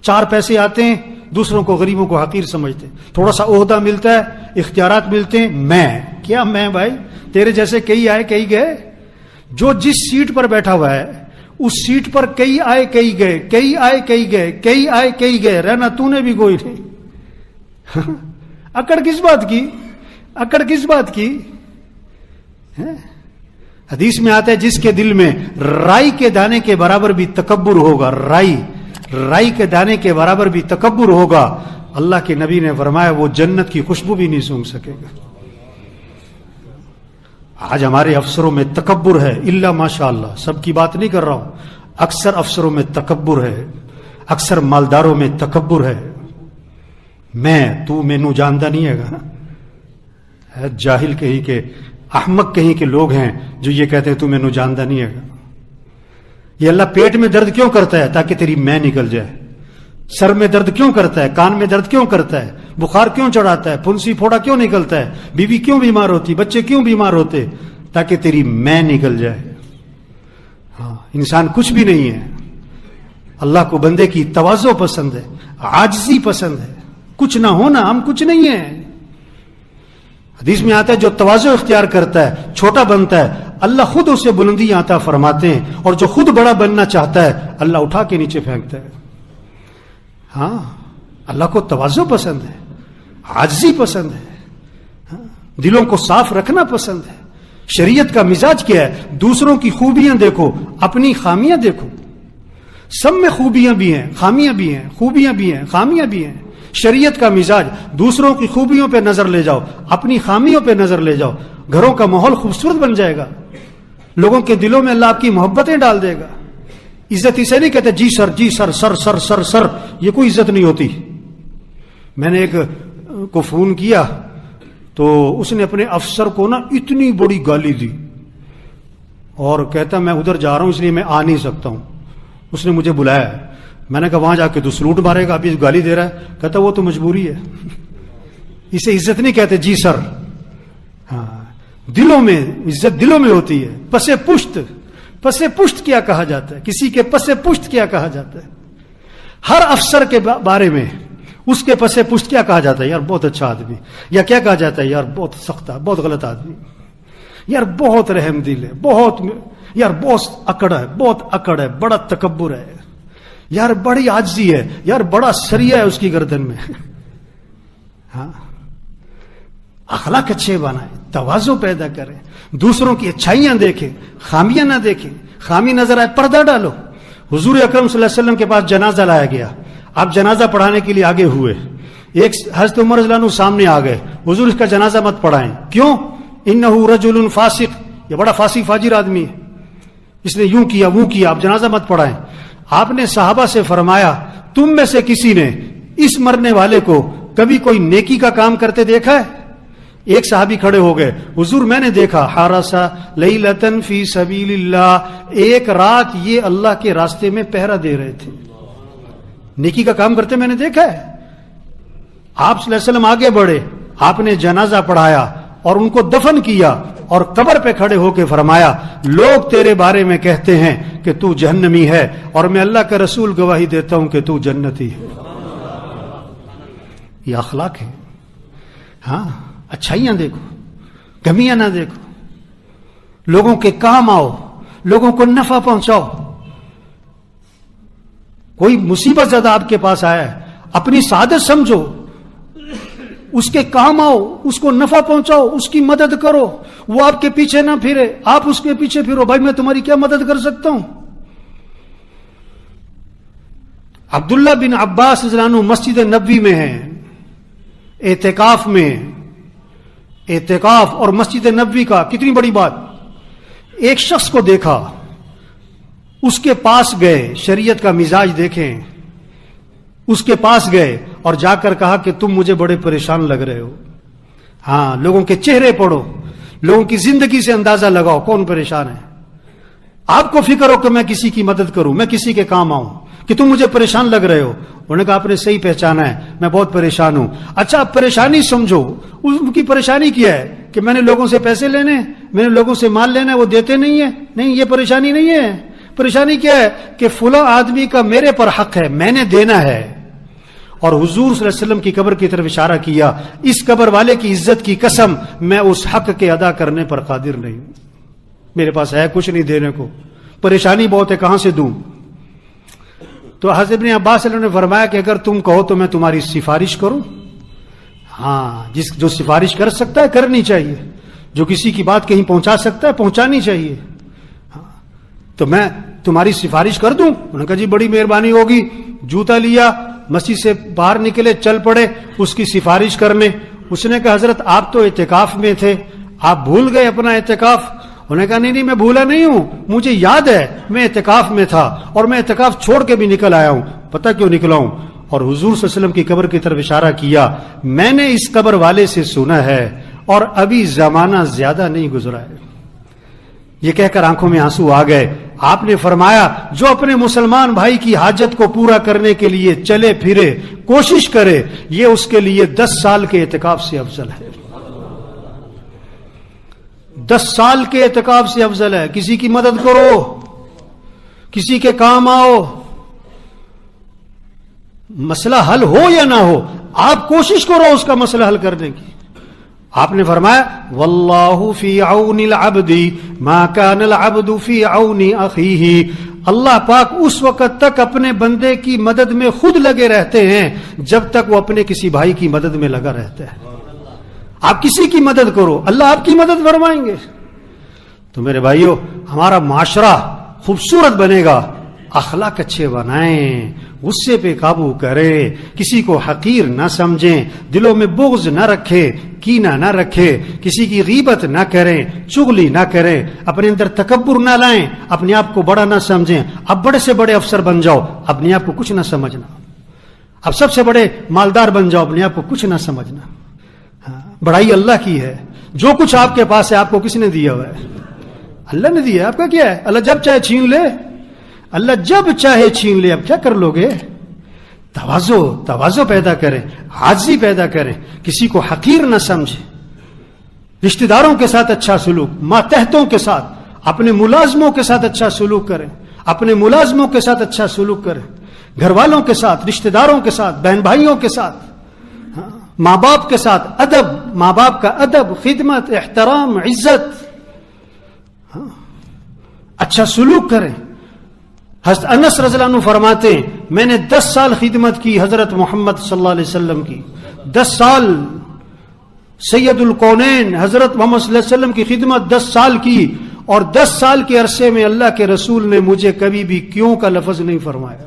4 پیسے آتے ہیں دوسروں کو غریبوں کو حقیر سمجھتے ہیں، تھوڑا سا عہدہ ملتا ہے، اختیارات ملتے ہیں، میں بھائی تیرے جیسے کئی آئے کئی گئے. جو جس سیٹ پر بیٹھا ہوا ہے اس سیٹ پر کئی آئے کئی گئے، کئی آئے کئی گئے، کئی آئے کئی گئے، رہنا تو نے بھی کوئی نہیں. اکڑ کس بات کی؟ اکڑ کس بات کی؟ حدیث میں آتا ہے جس کے دل میں رائی کے دانے کے برابر بھی تکبر ہوگا، رائی کے دانے کے برابر بھی تکبر ہوگا، اللہ کے نبی نے فرمایا وہ جنت کی خوشبو بھی نہیں سونگھ سکے گا. آج ہمارے افسروں میں تکبر ہے، الا ماشاء اللہ، سب کی بات نہیں کر رہا ہوں، اکثر افسروں میں تکبر ہے، اکثر مالداروں میں تکبر ہے. تو مینوں جانتا نہیں ہے گا، جاہل کہیں کے احمق کہیں کے لوگ ہیں جو یہ کہتے ہیں تو مینوں جانتا نہیں ہے گا. یہ اللہ پیٹ میں درد کیوں کرتا ہے؟ تاکہ تیری میں نکل جائے. سر میں درد کیوں کرتا ہے؟ کان میں درد کیوں کرتا ہے؟ بخار کیوں چڑھاتا ہے؟ پھنسی پھوڑا کیوں نکلتا ہے؟ بیوی کیوں بیمار ہوتی؟ بچے کیوں بیمار ہوتے؟ تاکہ تیری میں نکل جائے. ہاں، انسان کچھ بھی نہیں ہے. اللہ کو بندے کی تواضع پسند ہے، عاجزی پسند ہے، کچھ نہ ہونا، ہم کچھ نہیں ہیں. حدیث میں آتا ہے جو تواضع اختیار کرتا ہے، چھوٹا بنتا ہے، اللہ خود اسے بلندی عطا فرماتے ہیں، اور جو خود بڑا بننا چاہتا ہے اللہ اٹھا کے نیچے پھینکتا ہے. ہاں، اللہ کو تواضع پسند ہے، عاجزی پسند ہے، دلوں کو صاف رکھنا پسند ہے. شریعت کا مزاج کیا ہے؟ دوسروں کی خوبیاں دیکھو، اپنی خامیاں دیکھو. سب میں خوبیاں بھی ہیں، خامیاں بھی ہیں، خوبیاں بھی ہیں، خامیاں بھی ہیں. شریعت کا مزاج دوسروں کی خوبیوں پہ نظر لے جاؤ، اپنی خامیوں پہ نظر لے جاؤ، گھروں کا ماحول خوبصورت بن جائے گا، لوگوں کے دلوں میں اللہ آپ کی محبتیں ڈال دے گا. عزت اسے نہیں کہتے جی سر جی سر سر سر سر سر، یہ کوئی عزت نہیں ہوتی. میں نے ایک کو فون کیا تو اس نے اپنے افسر کو نا اتنی بڑی گالی دی اور کہتا میں ادھر جا رہا ہوں اس لیے میں آ نہیں سکتا ہوں. اس نے مجھے بلایا، میں نے کہا وہاں جا کے تو سلوٹ مارے گا، ابھی گالی دے رہا ہے. کہتا وہ تو مجبوری ہے. اسے عزت نہیں کہتے جی سر. ہاں، دلوں میں عزت دلوں میں ہوتی ہے. پسے پشت کیا کہا جاتا ہے؟ کسی کے پسے پشت کیا کہا جاتا ہے؟ ہر افسر کے بارے میں اس کے پسے پشت کیا کہا جاتا ہے؟ یار بہت اچھا آدمی. یا کیا کہا جاتا ہے؟ یار بہت سخت ہے، بہت غلط آدمی، یار بہت رحم دل ہے، یار بہت اکڑ ہے، بڑا تکبر ہے، یار بڑی عاجزی ہے، یار بڑا سریا ہے اس کی گردن میں. ہاں، اخلاق اچھے بنائیں، تواضع پیدا کریں، دوسروں کی اچھائیاں دیکھیں، خامیاں نہ دیکھیں. خامی نظر آئے پردہ ڈالو. حضور اکرم صلی اللہ علیہ وسلم کے پاس جنازہ لایا گیا، آپ جنازہ پڑھانے کے لیے آگے ہوئے. ایک حضرت عمر رضی اللہ عنہ سامنے آ گئے، حضور اس کا جنازہ مت پڑھائیں. کیوں؟ انہ رجل فاسق، یہ بڑا فاسق فاجر آدمی ہے، اس نے یوں کیا وہ کیا، آپ جنازہ مت پڑھائیں. آپ نے صحابہ سے فرمایا تم میں سے کسی نے اس مرنے والے کو کبھی کوئی نیکی کا کام کرتے دیکھا ہے؟ ایک صحابی کھڑے ہو گئے، حضور میں نے دیکھا، حارسا لیلتن فی سبیل اللہ، ایک رات یہ اللہ کے راستے میں پہرا دے رہے تھے، نیکی کا کام کرتے میں نے دیکھا ہے. آپ صلی اللہ علیہ وسلم آگے بڑھے، آپ نے جنازہ پڑھایا اور ان کو دفن کیا اور قبر پہ کھڑے ہو کے فرمایا لوگ تیرے بارے میں کہتے ہیں کہ تو جہنمی ہے اور میں اللہ کا رسول گواہی دیتا ہوں کہ تو جنتی ہے. یہ اخلاق ہے. ہاں، اچھائیاں دیکھو، کمیاں نہ دیکھو، لوگوں کے کام آؤ، لوگوں کو نفع پہنچاؤ. کوئی مصیبت زدہ آپ کے پاس آیا ہے، اپنی سعادت سمجھو، اس کے کام آؤ، اس کو نفع پہنچاؤ، اس کی مدد کرو. وہ آپ کے پیچھے نہ پھرے، آپ اس کے پیچھے پھرو، بھائی میں تمہاری کیا مدد کر سکتا ہوں. عبداللہ بن عباس رضی اللہ عنہ مسجد نبوی میں ہیں، اعتکاف میں، اعتکاف اور مسجد نبوی کا کتنی بڑی بات. ایک شخص کو دیکھا، اس کے پاس گئے، شریعت کا مزاج دیکھیں، اس کے پاس گئے اور جا کر کہا کہ تم مجھے بڑے پریشان لگ رہے ہو. ہاں، لوگوں کے چہرے پڑھو، لوگوں کی زندگی سے اندازہ لگاؤ کون پریشان ہے. آپ کو فکر ہو کہ میں کسی کی مدد کروں، میں کسی کے کام آؤں، کہ تم مجھے پریشان لگ رہے ہو. انہوں نے کہا آپ نے صحیح پہچانا ہے، میں بہت پریشان ہوں. اچھا، آپ پریشانی سمجھو، ان کی پریشانی کیا ہے کہ میں نے لوگوں سے پیسے لینے، میں نے لوگوں سے مال لینا ہے، وہ دیتے نہیں ہیں. نہیں، یہ پریشانی نہیں ہے. پریشانی کیا ہے کہ فلاں آدمی کا میرے پر حق ہے، میں نے دینا ہے. اور حضور صلی اللہ علیہ وسلم کی قبر کی طرف اشارہ کیا، اس قبر والے کی عزت کی قسم میں اس حق کے ادا کرنے پر قادر نہیں ہوں، میرے پاس ہے کچھ نہیں دینے کو، پریشانی بہت ہے، کہاں سے دوں؟ تو حضرت ابن عباس نے فرمایا کہ اگر تم کہو تو میں تمہاری سفارش کروں. ہاں، جو سفارش کر سکتا ہے کرنی چاہیے، جو کسی کی بات کہیں پہنچا سکتا ہے پہنچانی چاہیے. تو میں تمہاری سفارش کر دوں؟ انہوں نے کہا جی بڑی مہربانی ہوگی. جوتا لیا، مسجد سے باہر نکلے، چل پڑے اس کی سفارش کرنے. اس نے کہا حضرت آپ تو اعتکاف میں تھے، آپ بھول گئے اپنا اعتکاف؟ انہوں نے کہا نہیں میں بھولا نہیں ہوں، مجھے یاد ہے میں اعتکاف میں تھا اور میں اعتکاف چھوڑ کے بھی نکل آیا ہوں. پتہ کیوں نکلا ہوں؟ اور حضور صلی اللہ علیہ وسلم کی قبر کی طرف اشارہ کیا، میں نے اس قبر والے سے سنا ہے اور ابھی زمانہ زیادہ نہیں گزرا ہے. یہ کہہ کر آنکھوں میں آنسو آ گئے. آپ نے فرمایا جو اپنے مسلمان بھائی کی حاجت کو پورا کرنے کے لیے چلے پھرے، کوشش کرے، یہ اس کے لیے 10 سال کے اعتکاف سے افضل ہے. 10 سال کے اعتکاف سے افضل ہے. کسی کی مدد کرو، کسی کے کام آؤ، مسئلہ حل ہو یا نہ ہو آپ کوشش کرو اس کا مسئلہ حل کرنے کی. آپ نے فرمایا واللہ فی عون العبد ما کان العبد فی عون اخیہ. اللہ پاک اس وقت تک اپنے بندے کی مدد میں خود لگے رہتے ہیں جب تک وہ اپنے کسی بھائی کی مدد میں لگا رہتا ہے. آپ کسی کی مدد کرو، اللہ آپ کی مدد فرمائیں گے. تو میرے بھائیو، ہمارا معاشرہ خوبصورت بنے گا، اخلاق اچھے بنائیں، غصے پہ قابو کریں، کسی کو حقیر نہ سمجھیں، دلوں میں بغض نہ رکھیں، کینہ نہ رکھیں، کسی کی غیبت نہ کریں، چغلی نہ کریں، اپنے اندر تکبر نہ لائیں، اپنے آپ کو بڑا نہ سمجھیں. اب بڑے سے بڑے افسر بن جاؤ، اپنے آپ کو کچھ نہ سمجھنا. اب سب سے بڑے مالدار بن جاؤ، اپنے آپ کو کچھ نہ سمجھنا. بڑائی اللہ کی ہے. جو کچھ آپ کے پاس ہے آپ کو کس نے دیا ہوا ہے؟ اللہ نے دیا. آپ کا کیا ہے؟ اللہ جب چاہے چھین لے، اللہ جب چاہے چھین لے. اب کیا کر لو گے؟ تواضع پیدا کریں، عاجزی پیدا کریں، کسی کو حقیر نہ سمجھیں، رشتہ داروں کے ساتھ اچھا سلوک، ماتحتوں کے ساتھ، اپنے ملازموں کے ساتھ اچھا سلوک کریں، اپنے ملازموں کے ساتھ اچھا سلوک کریں، گھر والوں کے ساتھ، رشتہ داروں کے ساتھ، بہن بھائیوں کے ساتھ، ماں باپ کے ساتھ ادب، ماں باپ کا ادب، خدمت، احترام، عزت، اچھا سلوک کریں. حضرت انس رضی اللہ عنہ فرماتے ہیں میں نے 10 سال خدمت کی حضرت محمد صلی اللہ علیہ وسلم کی. 10 سال سید الکونین حضرت محمد صلی اللہ علیہ وسلم کی خدمت 10 سال کی، اور 10 سال کے عرصے میں اللہ کے رسول نے مجھے کبھی بھی کیوں کا لفظ نہیں فرمایا.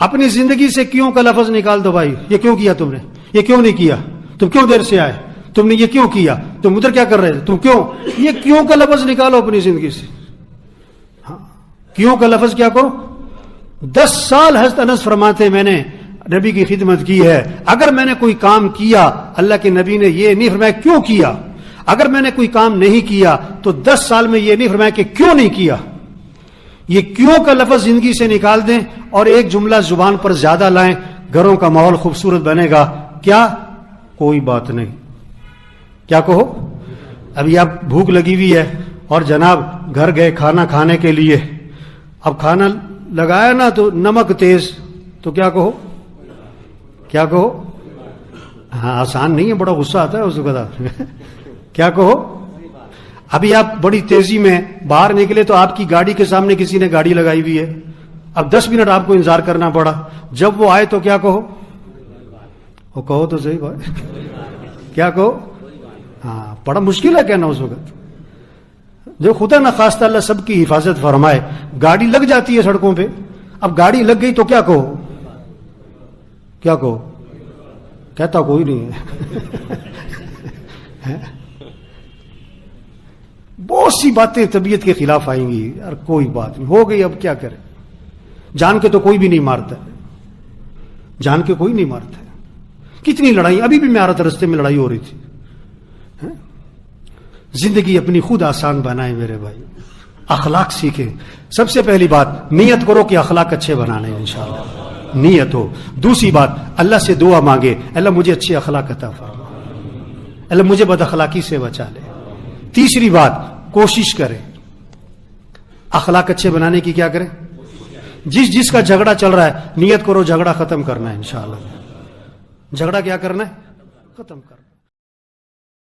اپنی زندگی سے کیوں کا لفظ نکال دو بھائی. یہ کیوں کیا تم نے؟ یہ کیوں نہیں کیا؟ تم کیوں دیر سے آئے؟ تم نے یہ کیوں کیا؟ تم ادھر کیا کر رہے تھے؟ تم کیوں؟ یہ کیوں کا لفظ نکالو اپنی زندگی سے. کیوں کا لفظ کیا کرو؟ 10 سال حضرت انس فرماتے میں نے نبی کی خدمت کی ہے. اگر میں نے کوئی کام کیا، اللہ کے نبی نے یہ نہیں فرمایا کیوں کیا. اگر میں نے کوئی کام نہیں کیا تو 10 سال میں یہ نہیں فرمایا کہ کیوں نہیں کیا. یہ کیوں کا لفظ زندگی سے نکال دیں اور ایک جملہ زبان پر زیادہ لائیں، گھروں کا ماحول خوبصورت بنے گا. کیا؟ کوئی بات نہیں. کیا کہو؟ ابھی آپ بھوک لگی ہوئی ہے اور جناب گھر گئے کھانا کھانے کے لیے، اب کھانا لگایا نا تو نمک تیز، تو کیا کہو؟ کیا کہو؟ ہاں آسان نہیں ہے، بڑا غصہ آتا ہے اس وقت. کیا کہو؟ ابھی آپ بڑی تیزی میں باہر نکلے تو آپ کی گاڑی کے سامنے کسی نے گاڑی لگائی ہوئی ہے، اب 10 منٹ آپ کو انتظار کرنا پڑا. جب وہ آئے تو کیا کہو؟ وہ کہو تو صحیح بات. کیا کہو؟ ہاں بڑا مشکل ہے کہنا اس وقت. جو خدا نخواستہ اللہ سب کی حفاظت فرمائے، گاڑی لگ جاتی ہے سڑکوں پہ. اب گاڑی لگ گئی تو کیا کہو؟ کیا کہو؟ کہتا کوئی نہیں ہے. بہت سی باتیں طبیعت کے خلاف آئیں گی، اور کوئی بات نہیں، ہو گئی اب کیا کرے. جان کے تو کوئی بھی نہیں مارتا، جان کے کوئی نہیں مارتا. کتنی لڑائی، ابھی بھی میں آ رہا تھا رستے میں لڑائی ہو رہی تھی. زندگی اپنی خود آسان بنائیں میرے بھائی، اخلاق سیکھیں. سب سے پہلی بات نیت کرو کہ اخلاق اچھے بنانے ہیں، انشاءاللہ نیت ہو. دوسری بات اللہ سے دعا مانگے، اللہ مجھے اچھے اخلاق عطا فرما، اللہ مجھے بد اخلاقی سے بچا لے. تیسری بات کوشش کریں، اخلاق اچھے بنانے کی کیا کریں؟ جس کا جھگڑا چل رہا ہے نیت کرو جھگڑا ختم کرنا ہے انشاءاللہ. جھگڑا کیا کرنا ہے؟ ختم کرنا.